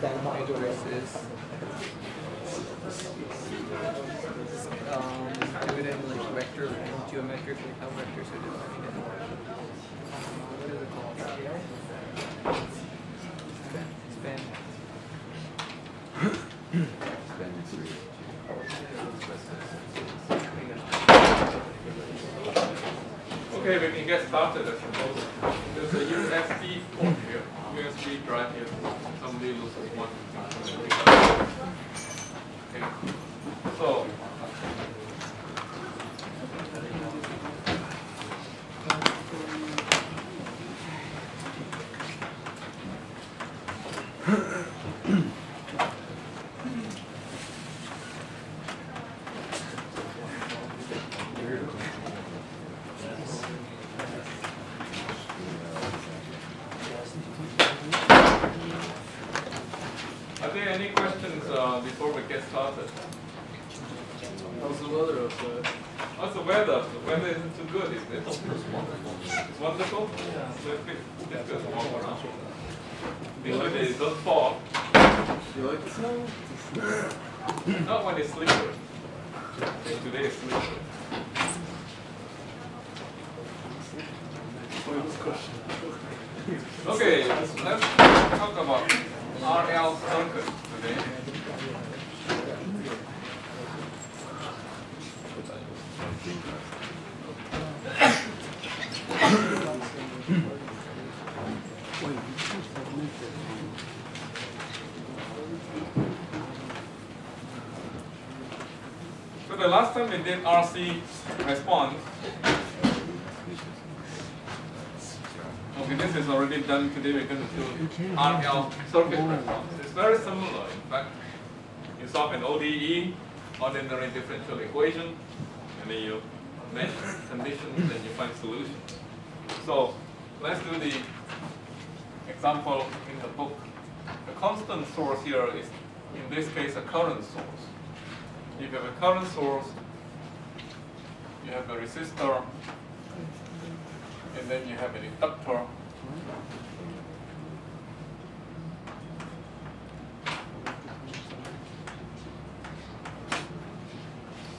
versus dividend like vector and geometrically how vectors are divided. What is it called? Span. Okay, we can get started, I suppose. There's a USB port here, USB drive here. Somebody looks like one. Okay. So, are there any questions before we get started? How's the weather outside? How's the weather? The weather isn't too good, is it? It's wonderful? Yeah. Let's just walk around. Because it don't fall. You like the snow? Not when it's slippery. Today is slippery. Okay, let's talk about RL circuit today. So the last time we did RC response, okay, this is already done. Today we're going to do RL circuit response. It's very similar. In fact, you solve an ODE, ordinary differential equation, and then you measure conditions, and you find solutions. So let's do the example in the book. The constant source here is, in this case, a current source. If you have a current source, you have a resistor, and then you have an inductor.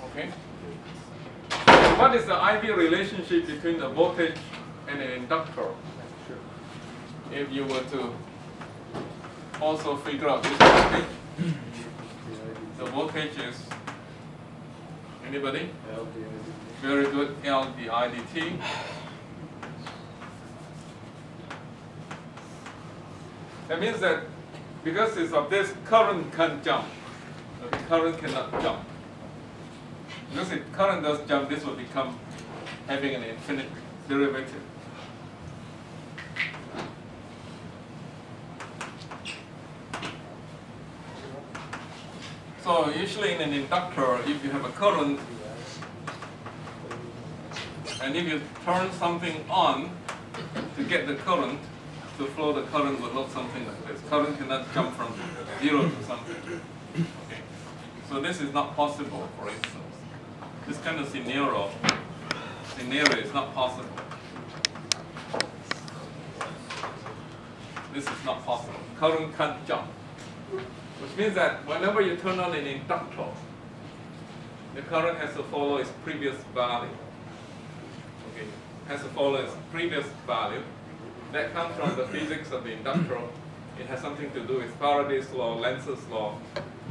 Okay. What is the ideal relationship between a voltage and an inductor? If you were to also figure out this voltage, the voltage is, anybody? Very good, L di dt. That means that because it's of this, current can't jump. Okay, current cannot jump. Because if current does jump, this will become having an infinite derivative. So usually in an inductor, if you have a current, and if you turn something on to get the current to flow, the current will look something like this. Current cannot jump from 0 to something. Okay. So this is not possible, for instance. This kind of scenario is not possible. This is not possible. Current can't jump. Which means that whenever you turn on an inductor, the current has to follow its previous value. Okay, has to follow its previous value. That comes from the physics of the inductor. It has something to do with Faraday's law, Lenz's law,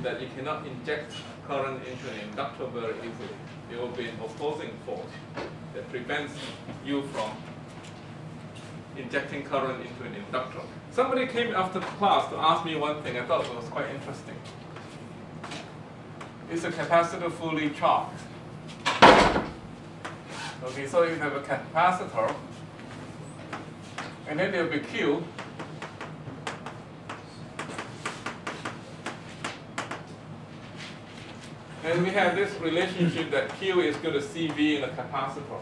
that you cannot inject current into an inductor very easily. There will be an opposing force that prevents you from injecting current into an inductor. Somebody came after class to ask me one thing. I thought it was quite interesting. Is the capacitor fully charged? Okay, so you have a capacitor, and then there will be Q. And we have this relationship that Q is equal to CV in a capacitor.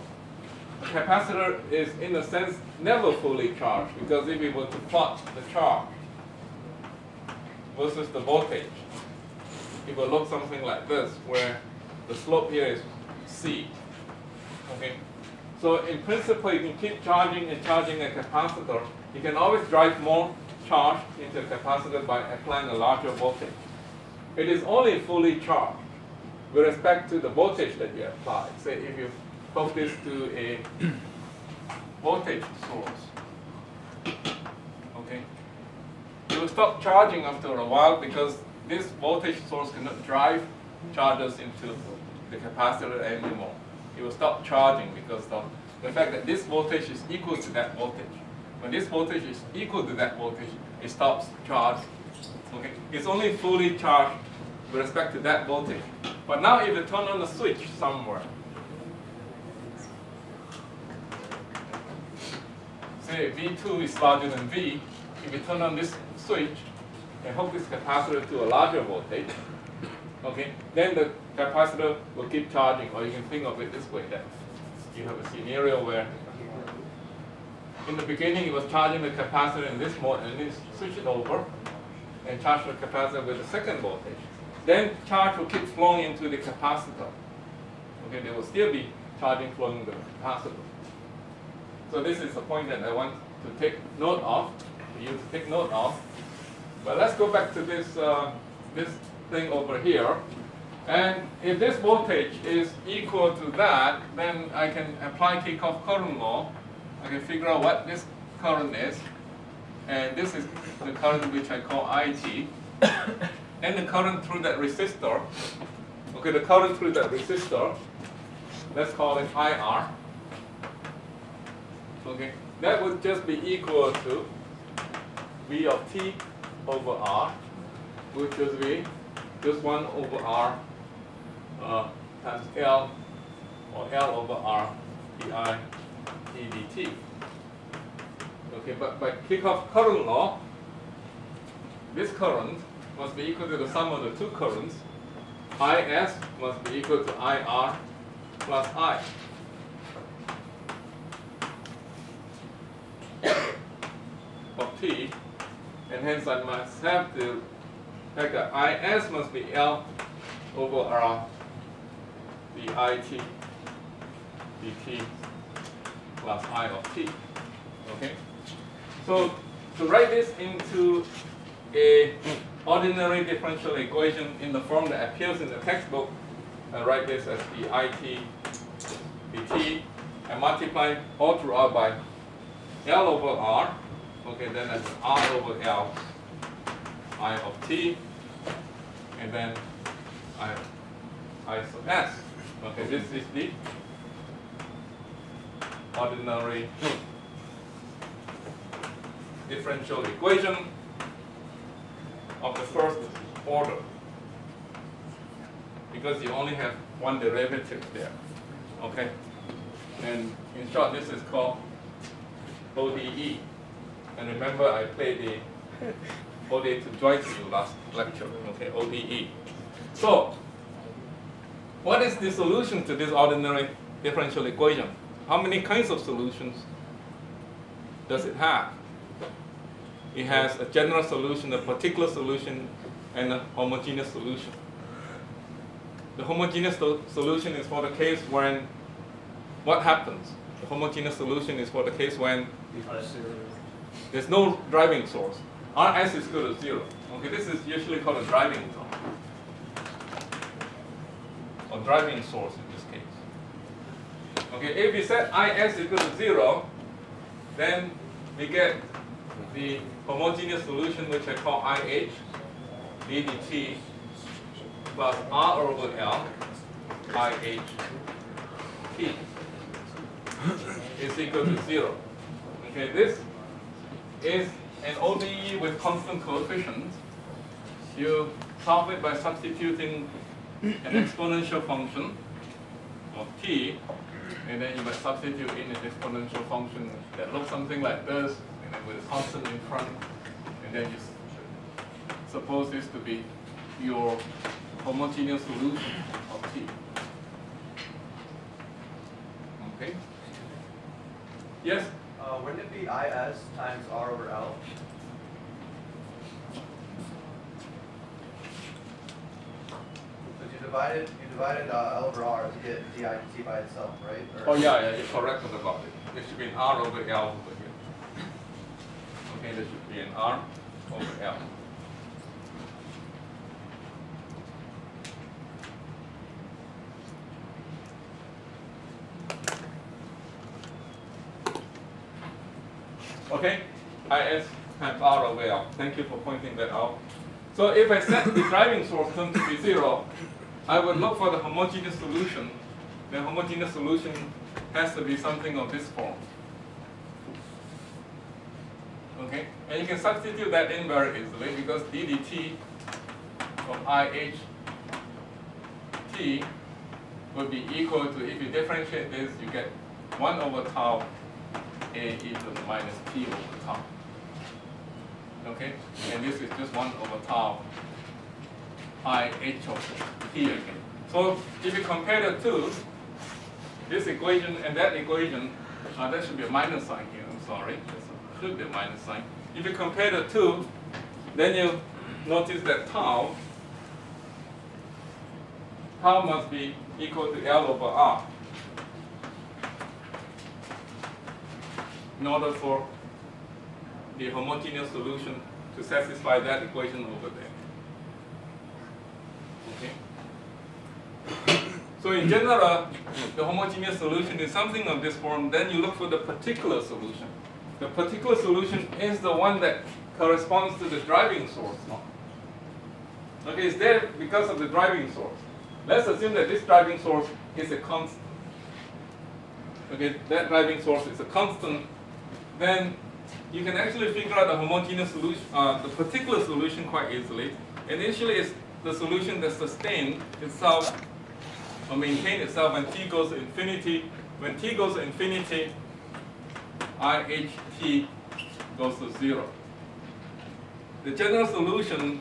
A capacitor is, in a sense, never fully charged, because if we were to plot the charge versus the voltage, it will look something like this, where the slope here is C. Okay? So in principle, you can keep charging and charging a capacitor. You can always drive more charged into a capacitor by applying a larger voltage. It is only fully charged with respect to the voltage that you apply. Say if you hook this to a voltage source, okay, it will stop charging after a while because this voltage source cannot drive charges into the capacitor anymore. It will stop charging because of the fact that this voltage is equal to that voltage. When this voltage is equal to that voltage, it stops charging. Okay, it's only fully charged with respect to that voltage. But now if you turn on the switch somewhere, say V2 is larger than V, if you turn on this switch and hook this capacitor to a larger voltage, okay, then the capacitor will keep charging, or you can think of it this way, that you have a scenario where in the beginning it was charging the capacitor in this mode, and then switch it over and charge the capacitor with the second voltage. Then charge will keep flowing into the capacitor. Okay, there will still be charging flowing into the capacitor. So this is the point that I want to take note of, for you to take note of. But let's go back to this, this thing over here. And if this voltage is equal to that, then I can apply Kirchhoff's current law. I can figure out what this current is. And this is the current which I call IT. And the current through that resistor. Okay, the current through that resistor, let's call it IR. Okay, that would just be equal to V of T over R, which would be just 1 over R times L, or L over R pi d dt. Okay, but by Kirchhoff's current law, this current must be equal to the sum of the two currents. IS must be equal to IR plus I. Of T, and hence I must have the fact that IS must be L over R the IT dt plus I of T. Okay? So to write this into a ordinary differential equation in the form that appears in the textbook, I write this as the IT dt and multiply all throughout by L over R. Okay, then that's R over L I of T, and then I sub S. Okay, this is the ordinary differential equation of the first order, because you only have one derivative there. Okay, and in short, this is called ODE. And remember, I played the ODE to join to you last lecture. Okay, ODE. So, what is the solution to this ordinary differential equation? How many kinds of solutions does it have? It has a general solution, a particular solution, and a homogeneous solution. The homogeneous solution is for the case when what happens? The homogeneous solution is for the case when there's no driving source. Rs is equal to 0. Okay, this is usually called a driving zone, or driving source in this case. Okay, if we set Is equal to 0, then we get the homogeneous solution, which I call IH ddt plus R over L IH T is equal to 0. Okay, this is an ODE with constant coefficients. You solve it by substituting an exponential function of t, and then you must substitute in an exponential function that looks something like this, and then with a constant in front, and then you suppose this to be your homogeneous solution of t. Okay? Yes? Wouldn't it be IS times R over L? Because you divided L over R to get DIT by itself, right? Oh yeah, you're correct about it. There should be an R over L over here. Okay, there should be an R over L. Okay, IS times R over L. Thank you for pointing that out. So if I set the driving source term to be 0, I would look for the homogeneous solution. The homogeneous solution has to be something of this form. Okay, and you can substitute that in very easily because d dt of IHT would be equal to, if you differentiate this, you get 1 over tau A e to the minus t over tau. Okay, and this is just 1 over tau I h of t again. So if you compare the two, this equation and that equation, that should be a minus sign here, I'm sorry. There should be a minus sign. If you compare the two, then you notice that tau must be equal to L over R in order for the homogeneous solution to satisfy that equation over there. Okay. So in general, the homogeneous solution is something of this form. Then you look for the particular solution. The particular solution is the one that corresponds to the driving source. Okay, it's there because of the driving source. Let's assume that this driving source is a constant. Okay, that driving source is a constant. Then you can actually figure out the homogeneous solution, the particular solution quite easily. Initially, it's the solution that sustains itself or maintain itself when t goes to infinity. When t goes to infinity, IHT goes to 0. The general solution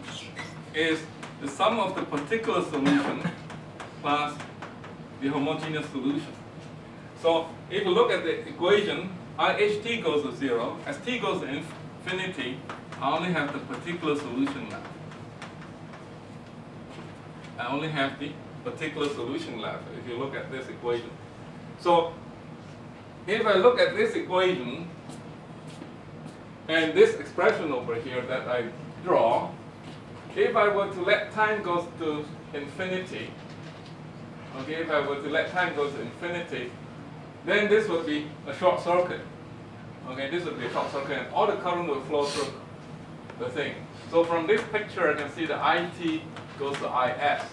is the sum of the particular solution plus the homogeneous solution. So if you look at the equation, IHT goes to 0. As t goes to infinity, I only have the particular solution left. I only have the particular solution left if you look at this equation. So if I look at this equation and this expression over here that I draw, if I were to let time go to infinity, okay, if I were to let time go to infinity, then this would be a short circuit. Okay, this would be a short circuit and all the current will flow through the thing. So from this picture I can see that IT goes to IS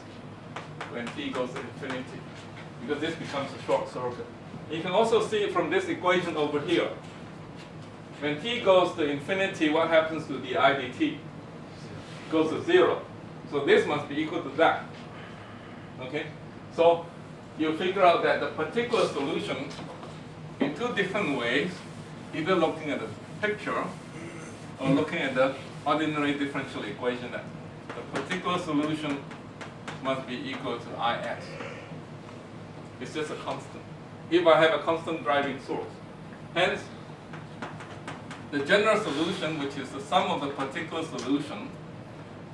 when t goes to infinity, because this becomes a short circuit. You can also see it from this equation over here. When t goes to infinity, what happens to the I dt? It goes to 0. So this must be equal to that. Okay? So you figure out that the particular solution in two different ways, either looking at the picture or looking at the ordinary differential equation, that the particular solution must be equal to IS. It's just a constant. If I have a constant driving source. Hence, the general solution, which is the sum of the particular solution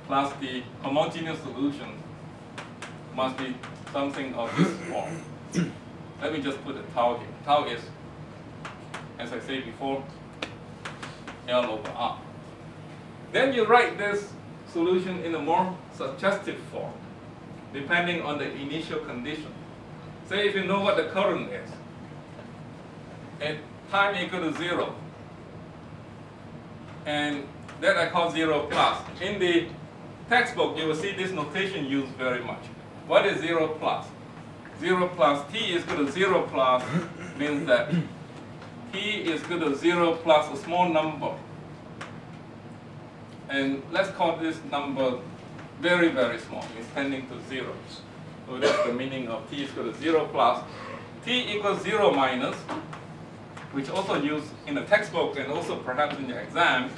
plus the homogeneous solution, must be something of this form. Let me just put a tau here. Tau is, as I said before, L over R. Then you write this solution in a more suggestive form, depending on the initial condition. Say if you know what the current is, at time equal to 0, and that I call 0 plus. In the textbook, you will see this notation used very much. What is 0 plus? 0 plus t is equal to 0 plus means that t is equal to 0 plus a small number. And let's call this number very, very small. It's tending to 0. So that's the meaning of t is equal to 0 plus. T equals 0 minus, which also used in the textbook and also perhaps in the exam,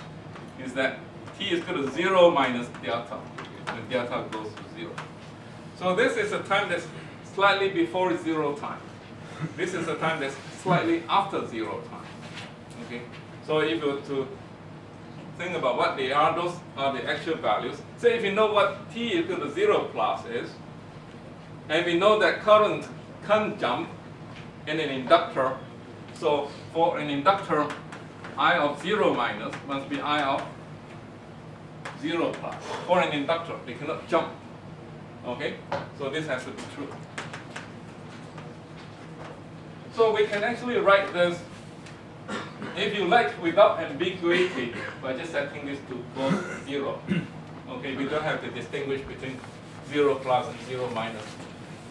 is that t is equal to 0 minus delta. The delta goes to 0. So this is a time that's slightly before 0 time. This is a time that's slightly after 0 time. Okay? So if you were to think about what they are, those are the actual values. Say if you know what t equal to 0 plus is, and we know that current can't jump in an inductor, so for an inductor, I of 0 minus must be I of 0 plus. For an inductor, they cannot jump. Okay, so this has to be true. So we can actually write this, if you like, without ambiguity, by just setting this to both 0. Okay, we don't have to distinguish between 0 plus and 0 minus.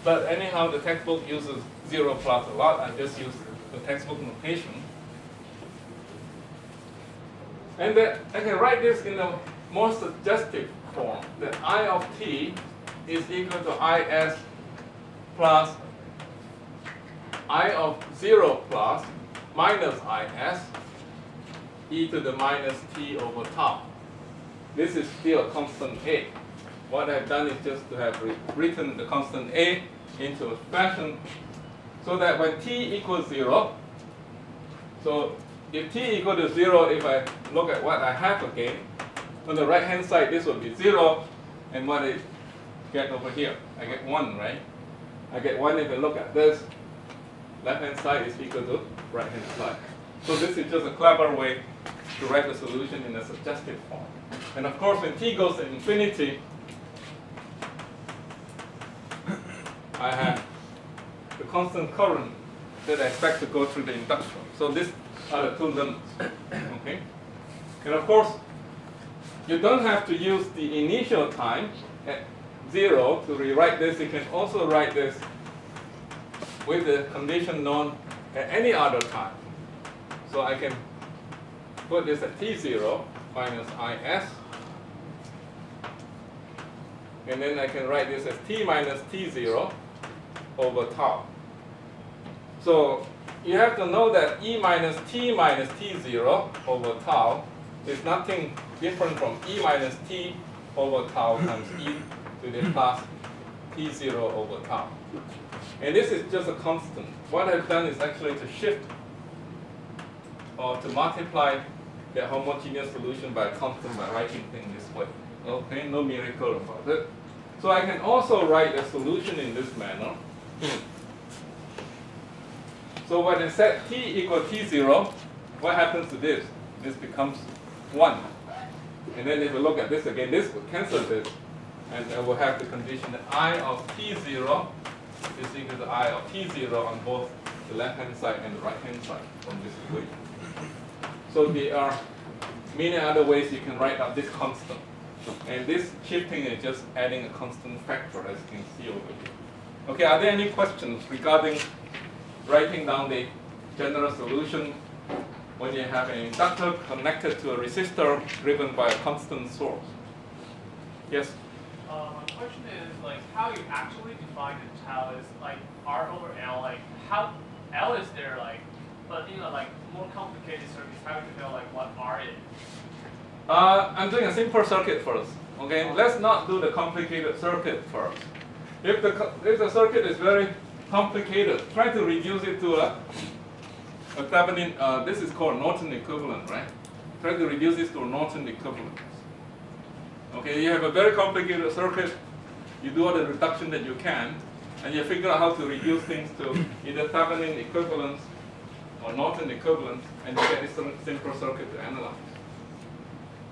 But anyhow, the textbook uses 0 plus a lot. I just use the textbook notation. And then I can write this in a more suggestive form, that I of t is equal to is plus I of 0 plus minus is e to the minus t over tau. This is still a constant a. What I've done is just to have written the constant a into a fashion so that when t equals 0, so if t equal to 0, if I look at what I have again, on the right hand side this will be 0, and what I get over here, I get 1, right? I get 1 if I look at this, left hand side is equal to right hand side. So this is just a clever way to write the solution in a suggestive form. And of course when t goes to infinity, I have the constant current that I expect to go through the inductor. So these are the two limits. Okay? And of course, you don't have to use the initial time at 0 to rewrite this. You can also write this with the condition known at any other time. So I can put this at t0 minus is. And then I can write this as t minus t0 over tau. So you have to know that e minus t0 over tau is nothing different from e minus t over tau times e to the plus t0 over tau. And this is just a constant. What I've done is actually to shift or to multiply the homogeneous solution by a constant by writing things this way. Okay, no miracle about it. So I can also write a solution in this manner. So when I set t equal t0, what happens to this? This becomes 1. And then if we look at this again, this will cancel this. And I will have the condition that I of t0 is equal to I of t0 on both the left-hand side and the right-hand side from this equation. So there are many other ways you can write up this constant. And this shifting is just adding a constant factor, as you can see over here. Okay, are there any questions regarding writing down the general solution when you have an inductor connected to a resistor driven by a constant source? Yes? My question is, like, how you actually define the tau is like R over L, like how L is there, like, but you know, like more complicated circuits, how do you know like what R is? I'm doing a simple circuit first. Okay, let's not do the complicated circuit first. If the circuit is very complicated, try to reduce it to a Thevenin. This is called Norton equivalent, right? Try to reduce this to a Norton equivalent. Okay, you have a very complicated circuit. You do all the reduction that you can, and you figure out how to reduce things to either Thevenin equivalence or Norton equivalence, and you get this simple circuit to analyze.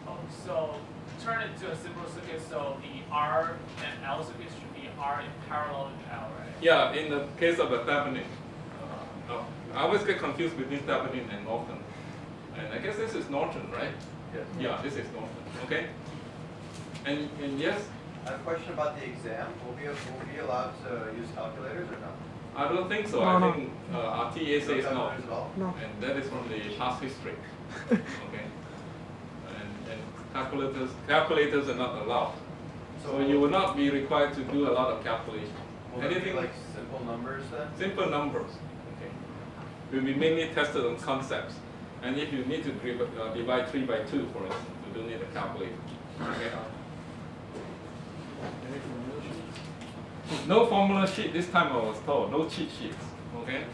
Oh, so turn it to a simple circuit, so the R and L circuit should be R in parallel to L, right? Yeah, in the case of a Thevenin. I always get confused between Thevenin and Norton. And I guess this is Norton, right? Yes. Yeah, this is Norton. Okay? And yes? I have a question about the exam. Will we be allowed to use calculators or not? I don't think so. No, I think our TA says no. Calculators at all? No. And that is from the past history. Okay? And calculators are not allowed. So you will not be required to do a lot of calculation. Will it be Anything like simple numbers then? simple numbers. Okay. Will be mainly tested on concepts. And if you need to divide 3 by 2, for instance, you don't need a calculator. Okay. No formula sheet this time, I was told. No cheat sheets. Okay.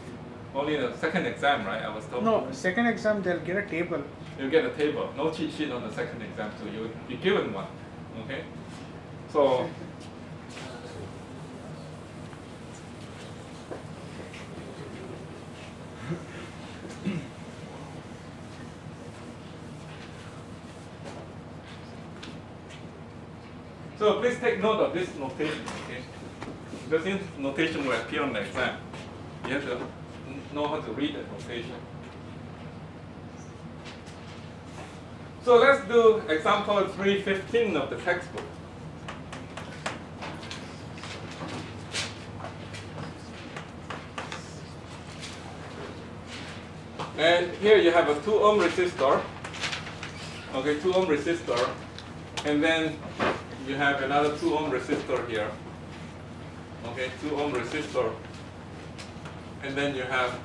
Only the second exam, right? I was told. No, second exam they'll get a table. You get a table. No cheat sheet on the second exam, so you'll be given one. Okay. So. So please take note of this notation, okay? Because this notation will appear on the exam. You have to know how to read that notation. So let's do example 315 of the textbook. And here you have a 2 ohm resistor. Okay, 2 ohm resistor. And then you have another 2 ohm resistor here. Okay, 2 ohm resistor. And then you have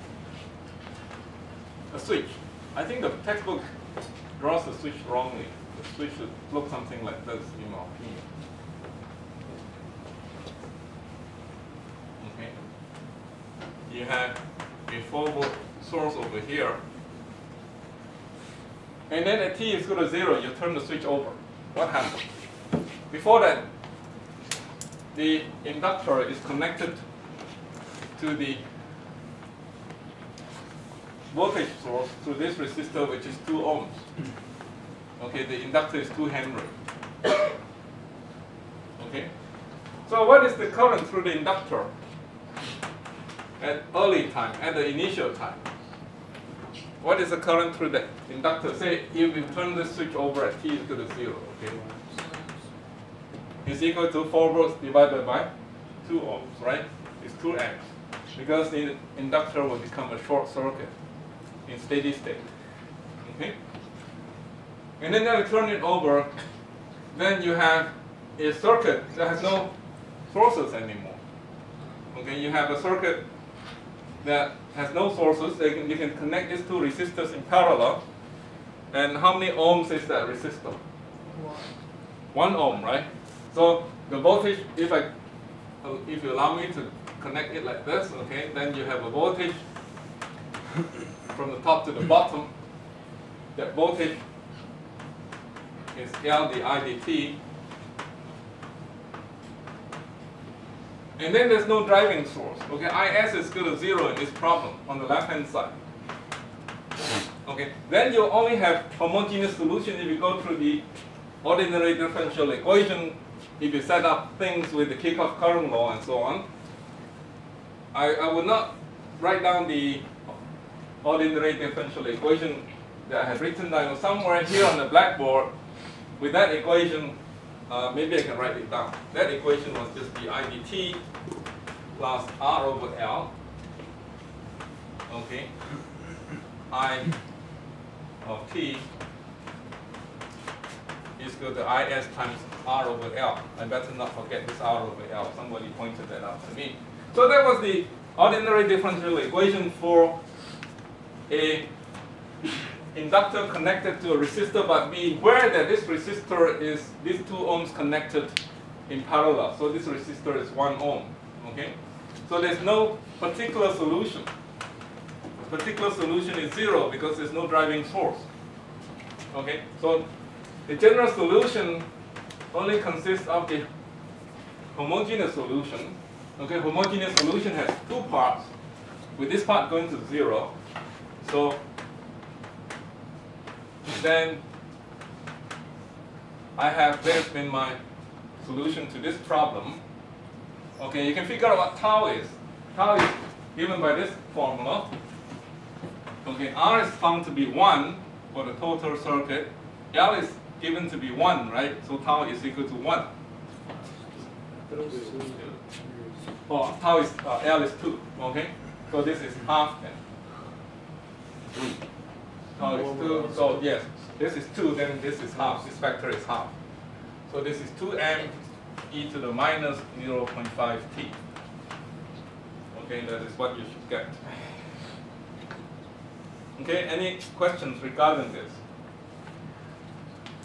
a switch. I think the textbook draws the switch wrongly. The switch should look something like this, in my opinion. Okay. You have a 4-volt source over here. And then at t is equal to 0, you turn the switch over. What happens? Before that, the inductor is connected to the voltage source through this resistor, which is 2 ohms. Okay, the inductor is 2 Henry. Okay, so what is the current through the inductor at early time, at the initial time? What is the current through the inductor? Say if you turn the switch over at t is equal to 0, okay? It's equal to 4 volts divided by 2 ohms, right? It's 2 amps. Because the inductor will become a short circuit in steady state. Okay? And then you turn it over, then you have a circuit that has no sources anymore. Okay, you have a circuit that has no sources. You can connect these 2 resistors in parallel. And how many ohms is that resistor? 1 ohm, right? So the voltage, if you allow me to connect it like this, okay, then you have a voltage from the top to the bottom. That voltage is L di dt. And then there's no driving source. Okay, Is is equal to 0 in this problem on the left-hand side. Okay, then you only have homogeneous solution if you go through the ordinary differential equation, if you set up things with the Kirchhoff current law and so on. I would not write down the ordinary differential equation that I had written down somewhere here on the blackboard. With that equation, maybe I can write it down. That equation was just the I dt plus R over L. Okay. I of t is equal to Is times R over L. I better not forget this R over L. Somebody pointed that out to me. So that was the ordinary differential equation for a inductor connected to a resistor, but be aware that this resistor is these 2 ohms connected in parallel. So this resistor is 1 ohm. Okay? So there's no particular solution. The particular solution is 0 because there's no driving source. Okay? So the general solution only consists of the homogeneous solution. Okay, homogeneous solution has 2 parts, with this part going to 0. So then I have this in my solution to this problem. Okay, you can figure out what tau is. Tau is given by this formula. Okay, R is found to be 1 for the total circuit. L is given to be 1, right? So tau is equal to 1. Oh, tau is L is 2. Okay, so this is half then. Tau is 2. So yes, this is 2. Then this is half. This factor is half. So this is 2 amp e to the minus 0.5 t. Okay, that is what you should get. Okay, any questions regarding this?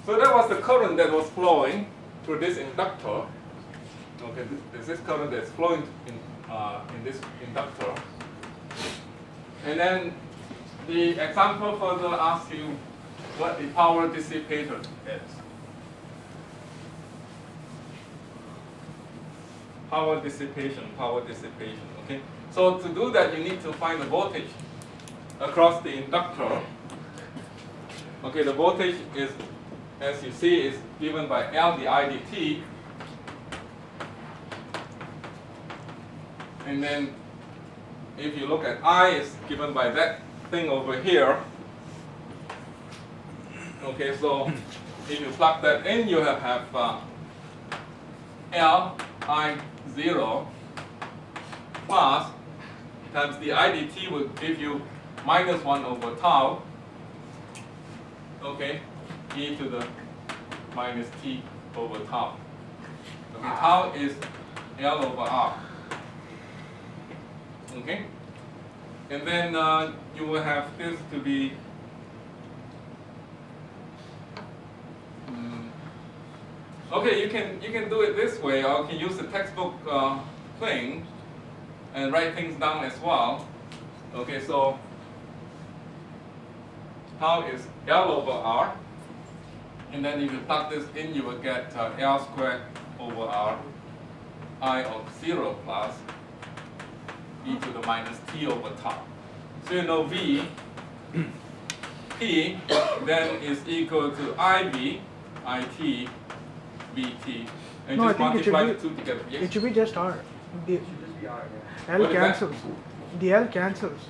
So that was the current that was flowing through this inductor. Okay, this is current that's flowing in this inductor. And then the example further asks you what the power dissipator is. Power dissipation. Okay, so to do that, you need to find the voltage across the inductor. Okay, the voltage is, as you see, is given by L di dt. And then if you look at I is given by that thing over here. Okay, so if you plug that in, you have L I0 plus times the IDT will give you minus 1 over tau, okay, e to the minus t over tau. Okay, tau is L over R. Okay, and then you will have this to be okay. You can do it this way, or you can use the textbook thing and write things down as well. Okay, so tau is L over R, and then if you plug this in, you will get L squared over R I of 0 plus e to the minus t over tau. So you know V, P then is equal to IB, IT, BT, and No, I just think it should multiply be- the two together. Yes? It should be just R. The It should just be R, yeah. L What is that? cancels. The L cancels.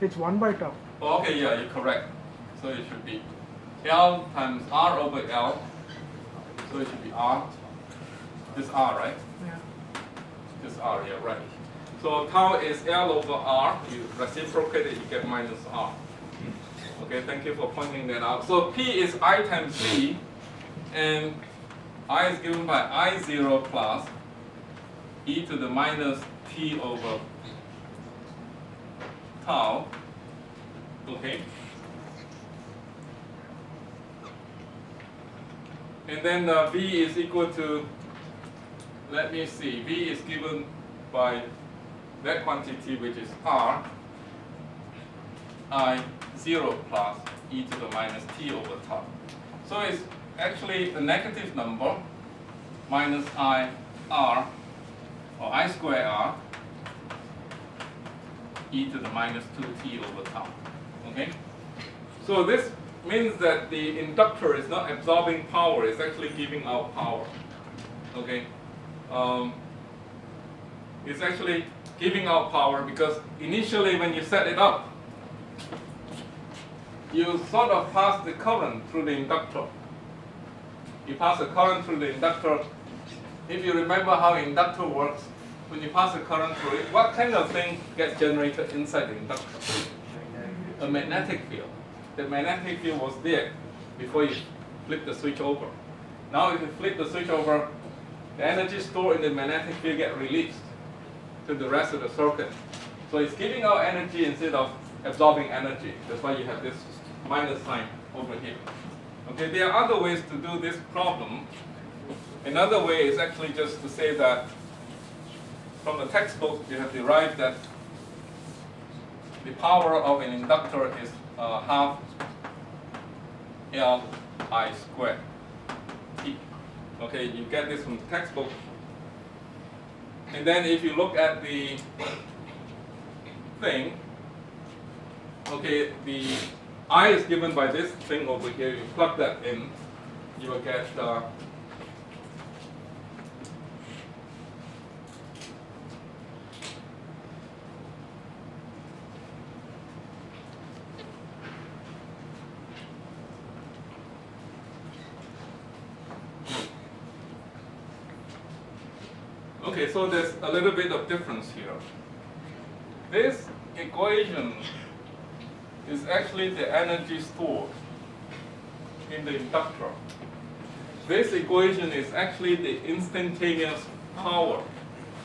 It's 1 by tau. Oh, okay, yeah, you're correct. So it should be L times R over L. So it should be R. This R, right? Yeah. This R, yeah, right. So tau is L over R. You reciprocate it, you get minus R. Okay, thank you for pointing that out. So P is I times V, and I is given by I0 plus e to the minus t over tau. Okay. And then V is equal to, let me see, V is given by that quantity which is R, I0 plus e to the minus t over tau. So it's actually a negative number minus I R, or I square R, e to the minus 2t over tau. Okay? So this means that the inductor is not absorbing power, it's actually giving out power. Okay? It's actually giving out power because initially when you set it up, you sort of pass the current through the inductor. You pass the current through the inductor. If you remember how inductor works, when you pass the current through it, what kind of thing gets generated inside the inductor? A magnetic field. The magnetic field was there before you flip the switch over. Now if you flip the switch over, the energy stored in the magnetic field gets released to the rest of the circuit. So it's giving out energy instead of absorbing energy. That's why you have this minus sign over here. Okay, there are other ways to do this problem. Another way is actually just to say that from the textbook you have derived that the power of an inductor is half L I squared T. Okay, you get this from the textbook. And then if you look at the thing, okay, the I is given by this thing over here. You plug that in, you will get okay, so there's a little bit of difference here. This equation is actually the energy stored in the inductor. This equation is actually the instantaneous power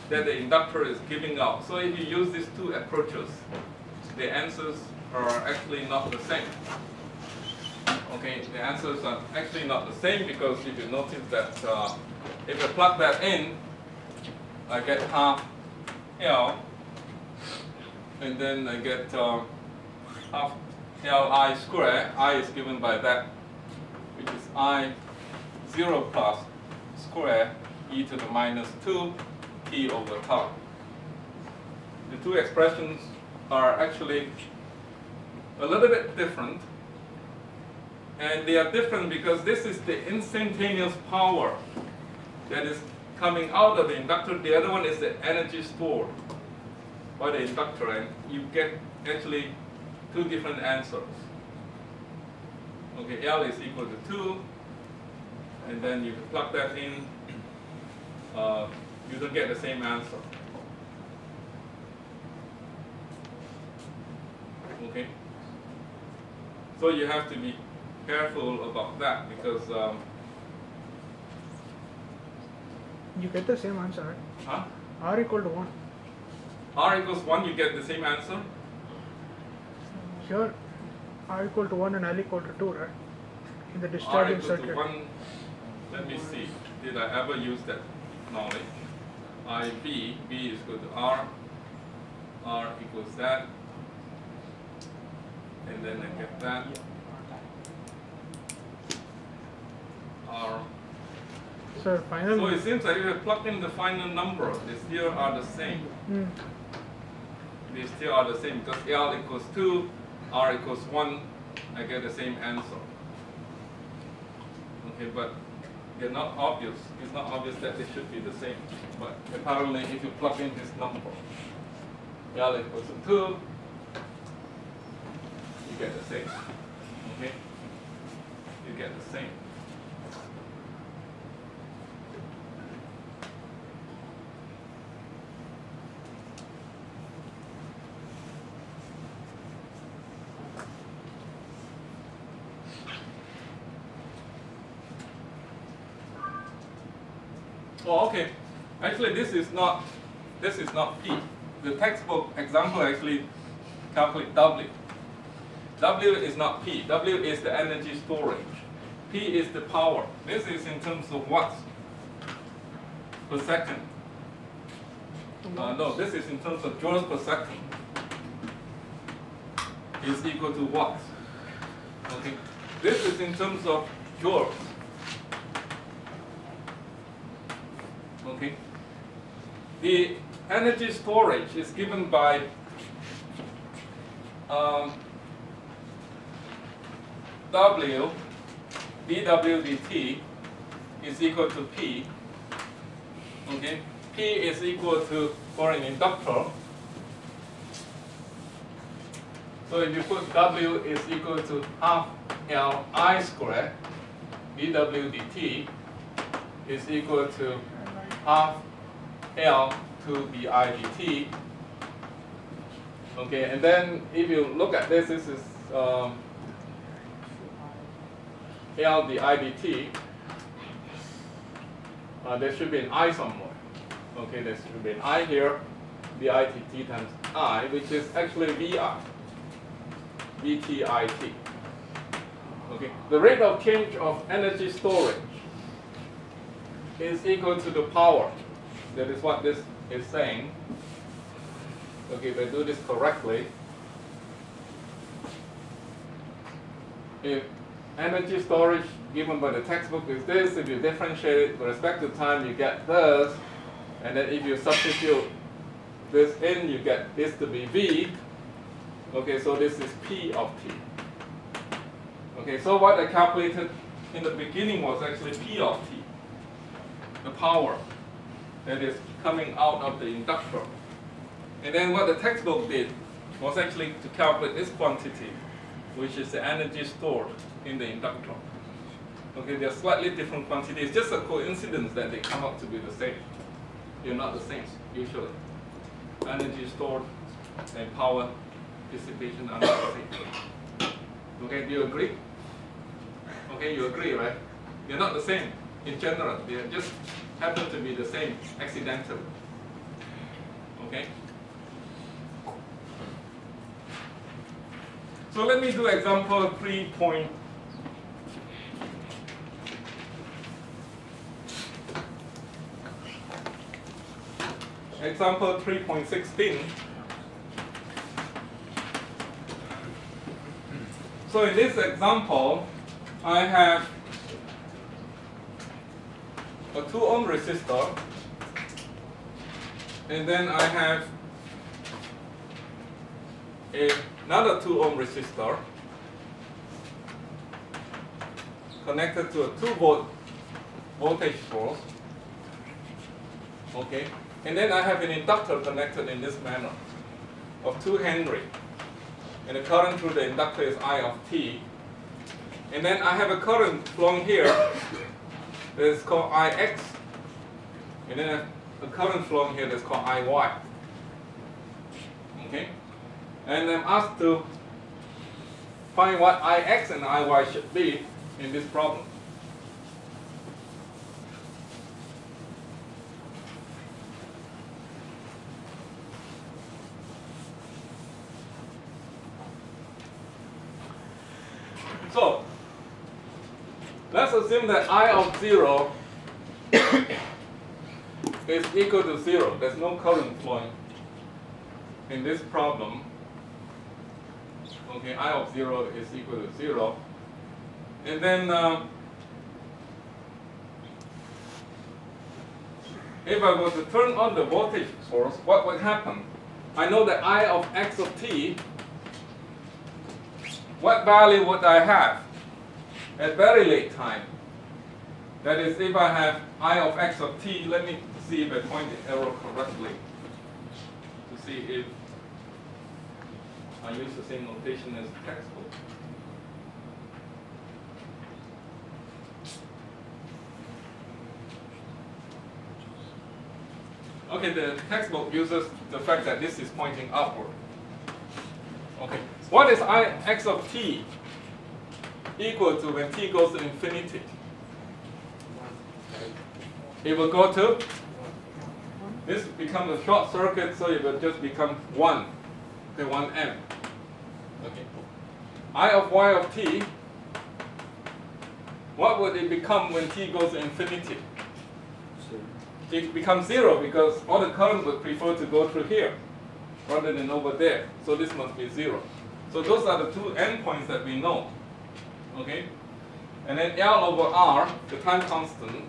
that the inductor is giving out. So if you use these two approaches, the answers are actually not the same. Okay, the answers are actually not the same because if you notice that if I plug that in, I get half L, and then I get half Li squared. I is given by that, which is I0 plus square e to the minus 2 t over tau. The two expressions are actually a little bit different, and they are different because this is the instantaneous power that is coming out of the inductor, the other one is the energy stored by the inductor, and you get actually two different answers. Okay, L is equal to 2, and then you plug that in, you don't get the same answer. Okay? So you have to be careful about that, because You get the same answer, right? huh? R equal to 1. R equals 1, you get the same answer. Here, R equal to 1 and L equal to 2, right? In the R discharging equals to circuit. 1, let me see, did I ever use that knowledge? B is equal to R equals that, and then I get that, R. So final. So it seems like if I plug in the final number, they still are the same. Mm. They still are the same, because L equals 2, R equals 1, I get the same answer. Okay, but they're not obvious. It's not obvious that they should be the same. But apparently, if you plug in this number, L equals to 2, you get the same. Okay? You get the same. Oh, okay. Actually, this is not P. The textbook example actually calculate W. W is not P. W is the energy storage. P is the power. This is in terms of watts per second. No, this is in terms of joules per second. Is equal to watts. Okay. This is in terms of joules. Okay. The energy storage is given by W dW dt is equal to P. Okay. P is equal to, for an inductor, so if you put W is equal to half L I squared, dW dt is equal to half L to the I dt. Okay, and then if you look at this, this is L the I dt. There should be an I somewhere. Okay, there should be an I here, the I dt times I, which is actually VI, VTIT. Okay, the rate of change of energy storage is equal to the power. That is what this is saying. Okay, if I do this correctly, if energy storage given by the textbook is this, if you differentiate it with respect to time, you get this. And then if you substitute this in, you get this to be V. Okay, so this is P of T. Okay, so what I calculated in the beginning was actually P of T, the power that is coming out of the inductor. And then what the textbook did was actually to calculate this quantity, which is the energy stored in the inductor. Okay, they're slightly different quantities. It's just a coincidence that they come out to be the same. They're not the same, usually. Energy stored and power dissipation are not the same. Okay, do you agree? Okay, you agree, right? They're not the same in general. They just happen to be the same accidentally. Okay? So let me do example 3. Example 3.16. So in this example, I have a 2 ohm resistor, and then I have another 2 ohm resistor connected to a 2 volt voltage source. Okay, and then I have an inductor connected in this manner of 2 Henry, and the current through the inductor is I of t. And then I have a current flowing here that is called Ix, and then a current flowing here that's called Iy. Okay, and I'm asked to find what Ix and Iy should be in this problem. So let's assume that I of 0 is equal to 0. There's no current flowing in this problem. Okay, I of 0 is equal to 0. And then if I were to turn on the voltage source, what would happen? I know that I of x of t, what value would I have at very late time? That is, if I have I of x of t, let me see if I point the arrow correctly to see if I use the same notation as the textbook. Okay, the textbook uses the fact that this is pointing upward. Okay, what is Ix of t equal to when t goes to infinity? It will go to, this becomes a short circuit, so it will just become 1, okay, 1m. Okay. I of y of t, what would it become when t goes to infinity? It becomes 0 because all the current would prefer to go through here rather than over there. So this must be 0. So those are the two endpoints that we know. Okay? And then L over R, the time constant,